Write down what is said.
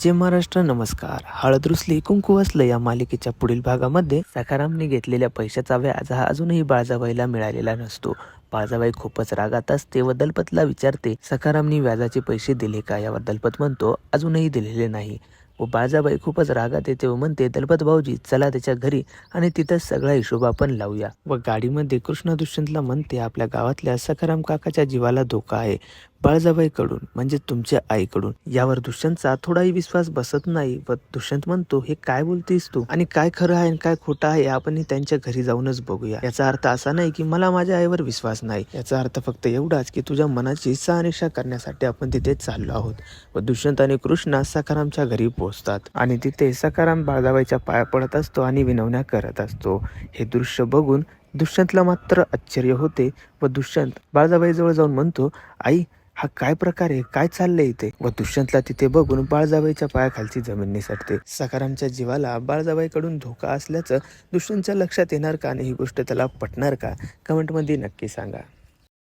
जय महाराष्ट्र. नमस्कार. हळद रुसली कुंकू असलं या मालिकेच्या पुढील भागामध्ये सखारामने घेतलेल्या पैशाचा व्याज हा अजूनही बाळजाबाईला मिळालेला नसतो. बाळजाबाई खूपच रागात असते व दलपतला विचारते, सखारामने व्याजाचे पैसे दिले का? यावर दलपत म्हणतो, अजूनही दिलेले नाही. व बाळजाबाई खूपच रागात येते व म्हणते, दलपत भाऊजी चला त्याच्या घरी आणि तिथंच सगळा हिशोब आपण लावूया. व गाडीमध्ये कृष्ण दुष्यंतला म्हणते, आपल्या गावातल्या सखाराम काकाच्या जीवाला धोका आहे, बाळजाबाईकडून म्हणजे तुमच्या आईकडून. यावर दुष्यंतचा थोडाही विश्वास बसत नाही व दुष्यंत म्हणतो, हे काय बोलतेस तू? आणि काय खरं आहे आणि काय खोटं आहे आपण त्यांच्या घरी जाऊनच बघूया. याचा अर्थ असा नाही की मला माझ्या आईवर विश्वास नाही, याचा अर्थ फक्त एवढाच की तुझ्या मनाची शहानिशा करण्यासाठी आपण तिथे चाललो आहोत. व दुष्यंत आणि कृष्णा सखारामच्या घरी पोहोचतात आणि तिथे सखाराम बाळजाबाईच्या पाया पडत असतो आणि विनवण्या करत असतो. हे दृश्य बघून दुष्यंतला मात्र आश्चर्य होते व दुष्यंत बाळजाबाईजवळ जाऊन म्हणतो, आई हा काय प्रकार आहे, काय चाललंय इथे? व दुष्यंतला तिथे बघून बाळजाबाईच्या पायाखालची जमीन निसटते. सखारामच्या जीवाला बाळजाबाईकडून धोका असल्याचं दुष्यंतच्या लक्षात येणार का आणि ही गोष्ट त्याला पटणार का? कमेंटमध्ये नक्की सांगा.